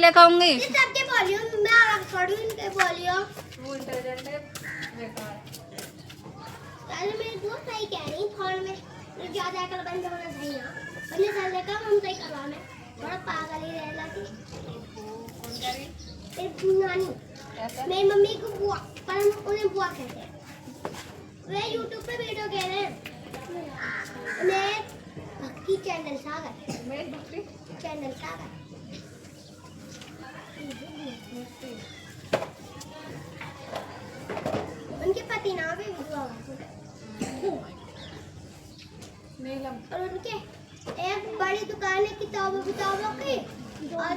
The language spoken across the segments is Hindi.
लेकर आऊंगी। सबके बोलियो मैं छोड़ू इनके बोलियो वो इंटेलिजेंट है बेकार। पहले मेरी दोस्त सही कह रही फोन में ज्यादा अकल बंद होना चाहिए बंदे चल देखा हम सही करवा में थोड़ा पागल ही रहला थी। कौन कह रही? तेरी नानी मेरी मम्मी को बुआ पर हम उन्हें बुआ कहते हैं। वे YouTube पे वीडियो कह रहे हैं मैं भक्ति चैनल सागर मैं दूसरी चैनल सागर उनके पति नाम भी बुआ नीलम। और उनके एक बड़ी दुकान है किताबों की और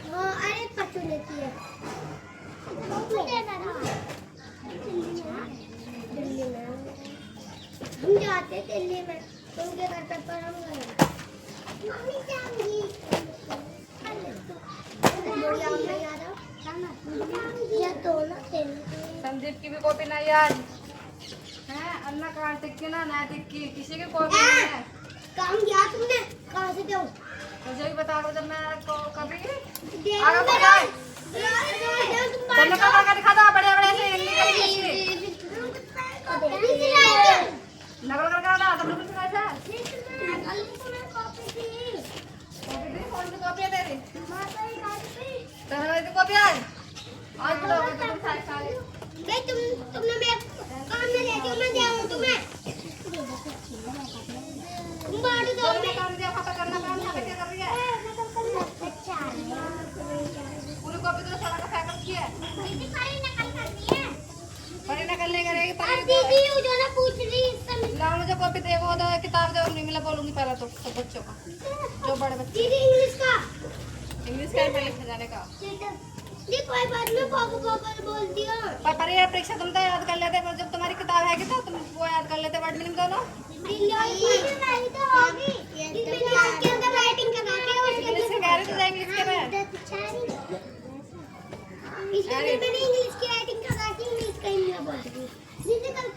हाँ अरे पचू लेती है दिल्ली में हम जाते दिल्ली में उनके घर पर हम गए मम्मी जाऊंगी संदीप की भी कॉपी नहीं याद है। अन्ना कार्तिक की ना नैतिक की किसी की कॉपी नहीं है। काम किया तुमने कहाँ से दो मुझे भी बता दो जब मैं कभी आगे बढ़ो तुमने कहाँ का दिखा दो बड़े बड़े से नकल कर रहा तुम लोग कैसा कॉपी दे कौन सी कॉपी है तेरी तेरी कॉपी आज आज तो तुम सारे सारे नहीं तुमने मेरे काम में ले दिया मैं जाऊँ तुम्हें तुम बाड़ू दो मैं काम दिया खाता करना काम क्या कर रही है पूरी कॉपी तो सारा का फेंक किया है दीदी सारी नकल करनी है पढ़ी नकल नहीं करेगी और दीदी वो जो ना पूछ रही लाओ मुझे कॉपी दे वो दो किताब दो नहीं मिला बोलूंगी पहला तो सब बच्चों का जो बड़े बच्चे दीदी इंग्लिश का में लिखने जाने का ये कोई बात नहीं पापा बोल दिया पर ये परीक्षा तुम तो याद कर लेते पर जब तुम्हारी किताब है तो तुम वो याद कर लेते वर्ड मीनिंग दोनों के अंदर राइटिंग करना है इंग्लिश के कह रहे थे इंग्लिश के में इसलिए मैंने इंग्लिश की राइटिंग करना है इंग्लिश का इंग्लिश बोल रही दीदी कल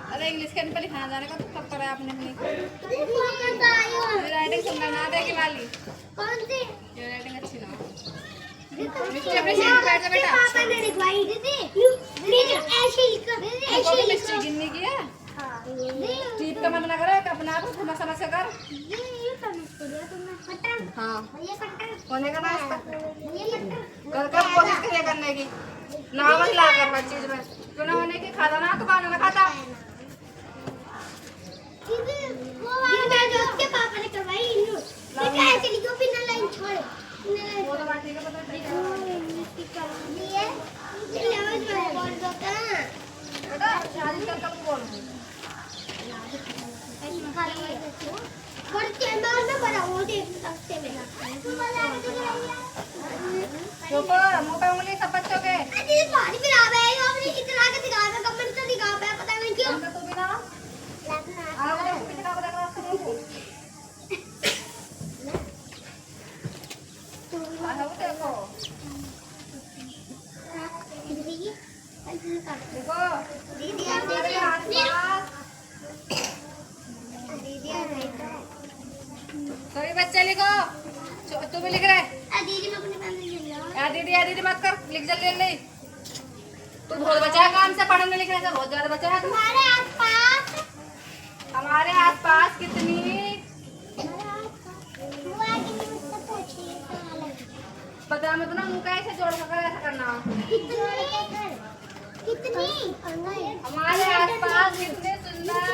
अरे इंग्लिश के पे लिखना जाने का तो कब करा आपने अपनी करता आयो राइटिंग सुंदर ना देगी वाली कौन सी ये राइटिंग अच्छी ना मिस्टेक अपने सीट पे बैठ जा बेटा पापा ने लिखवाई दीदी दीदी ऐसे लिखा ऐसे लिखा मिस्टेक गिननी की है हां टीप का मत ना करे अपने आप समझ समझ से कर ये करना पड़ेगा तुमने पट्टा हां ये पट्टा होने का ना इसका ये पट्टा कर कर कोशिश करिए करने की ना मत ला कर हर चीज में क्यों ना होने की खाता ना दुकान में खाता दीदी वो वाला जो उसके पापा ने करवाई इन्हों ये कैसे लिखो बिना लाइन छोड़े वो तो बात ठीक है पता नहीं ये लेवल में बोल दो का बेटा शादी कर कब बोलूं और कैमरा में बड़ा वो देख सकते हैं चुप मुंह पे उंगली सब बच्चों के दीदी पानी पिला रहे हैं आपने इतना के दिखा रहा कमेंट से दिखा रहा है पता नहीं क्यों तू भी ना आओ देखो कितना बड़ा क्लास में आओ देखो देखो दीदी हमारे आसपास सभी बच्चे लिखो तू भी लिख रहे दीदी मैं अपने पेन से लिख रहा हूं या दीदी मत कर लिख जल्दी जल्दी तू बहुत बचा है काम से पढ़ने लिखने से बहुत ज्यादा बचा है हमारे आसपास कितनी पता मत ना मुंह कैसे जोड़ कर ऐसा करना कितनी हमारे आसपास कितने सुंदर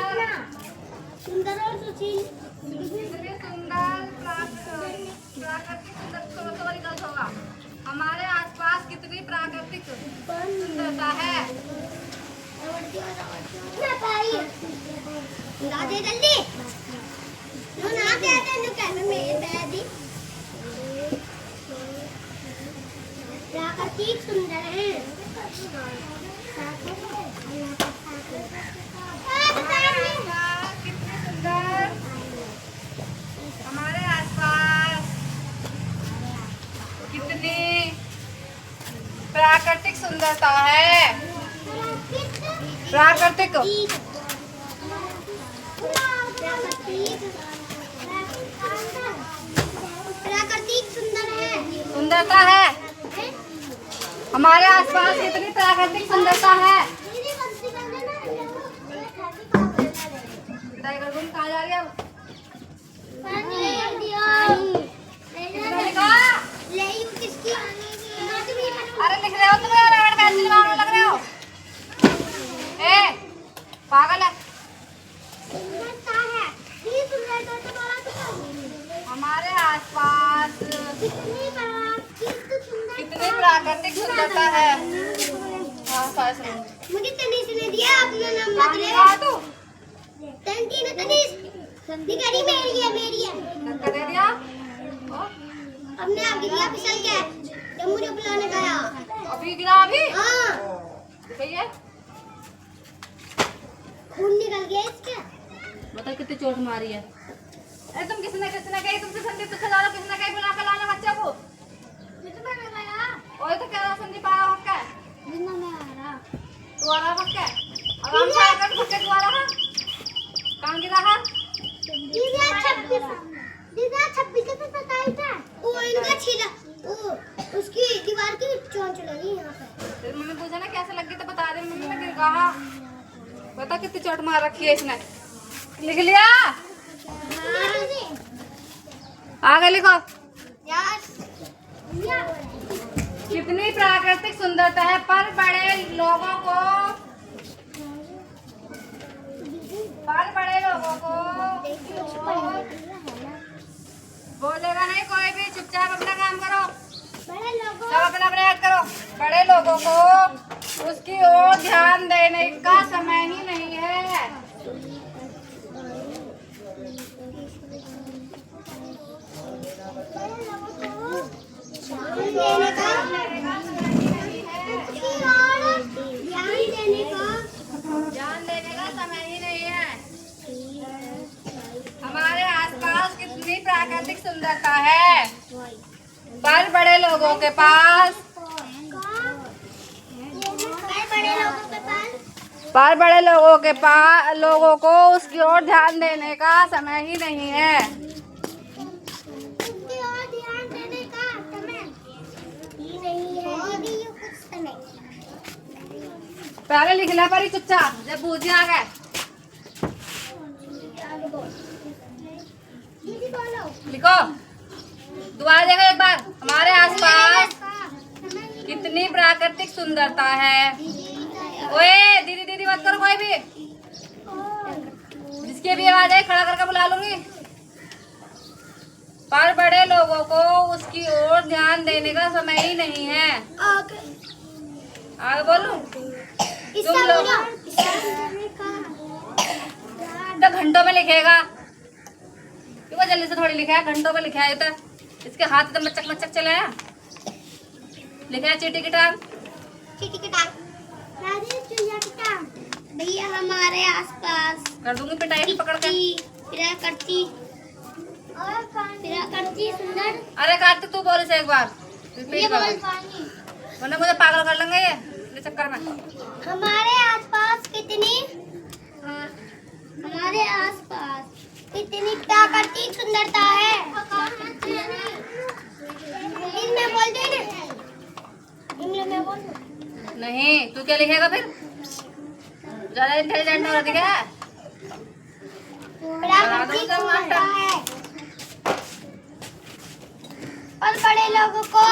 सुंदर और सुशील कितने सुंदर प्राकृतिक सुंदर होगा हमारे आसपास कितनी प्राकृतिक सुंदरता है जल्दी प्राकृतिक सुंदर है कितने सुंदर हमारे आसपास कितनी प्राकृतिक सुंदरता है प्राकृतिक सुंदरता है। हमारे आसपास कितनी प्राकृतिक सुंदरता है। तुम कहाँ जा रही हो? अरे लिख रहे हो तुम, रबड़ पेंसिल मारने लग रहे हो। ए पागल है। हमारे आसपास कितनी प्राकृतिक सुंदरता है। हाँ मुझे तनीश ने दिया अपना नंबर ले। तू तंती ने तनीश दिखारी मेरी है दे दिया। हमने आगे दिया फिसल के जब मुझे बुलाने गया। अभी गिरा अभी। हाँ दिखाइए। खून निकल गया इसका। बताओ कितनी चोट मारी है। अरे तुम किसने कही तुमसे संदीप तुझसे ज्यादा किसने कही बुला के लाने बच्चे को? वही तो कह रहा संदीप आ रहा हक्का है। तू आ रहा हक्का है। आराम से आकर हक्के तू आ रहा। कहाँ गिरा है? दीदा 26 से पता ही था। वो इनका छिला वो उसकी दीवार की चोंच लगी यहाँ पे। तेरी मम्मी पूछा ना कैसे लगी तो बता दे। मम्मी ने गिर कहा। बता कितनी चोट मार रखी है इसने। लिख लिया? आगे लिखो। कितनी प्राकृतिक सुंदरता है पर बड़े लोगों को बोलेगा नहीं कोई भी। चुपचाप अपना काम करो। सब अपना अपना याद करो। बड़े लोगों को उसकी ओर ध्यान देने का समय ही नहीं है। ध्यान देने का समय ही नहीं है। हमारे आसपास कितनी प्राकृतिक सुंदरता है पर बड़े लोगों के पास लोगों को उसकी ओर ध्यान देने का समय ही नहीं है। पहले लिख लिया पर चुपचाप जब बूझे आ गए। लिखो। दोबारा देखो एक बार। हमारे आसपास कितनी प्राकृतिक सुंदरता है। ओए दीदी दीदी मत करो कोई भी। जिसकी भी आवाज है खड़ा करके बुला लूंगी। पर बड़े लोगों को उसकी ओर ध्यान देने का समय ही नहीं है। आगे बोलूं? तुम लोग तो घंटों में लिखेगा। क्यों जल्दी से थोड़ी लिखा है। घंटों में लिखा है। तो इसके हाथ एकदम मचक मचक चले हैं। लिखा है चीटी की टांग। भैया हमारे आसपास कर दूंगी पिटाई पकड़ के। फिरा करती सुंदर। अरे कार्तिक तू बोल से एक बार वरना मुझे पागल कर लेंगे ये चक्कर में। हमारे आसपास कितनी प्राकृतिक सुंदरता है। इसमें बोल दे ना। इंग्लिश में बोल दो। नहीं तू क्या लिखेगा फिर? ज्यादा इंटेलिजेंट हो रही है। प्राकृतिक सुंदरता है और बड़े लोगों को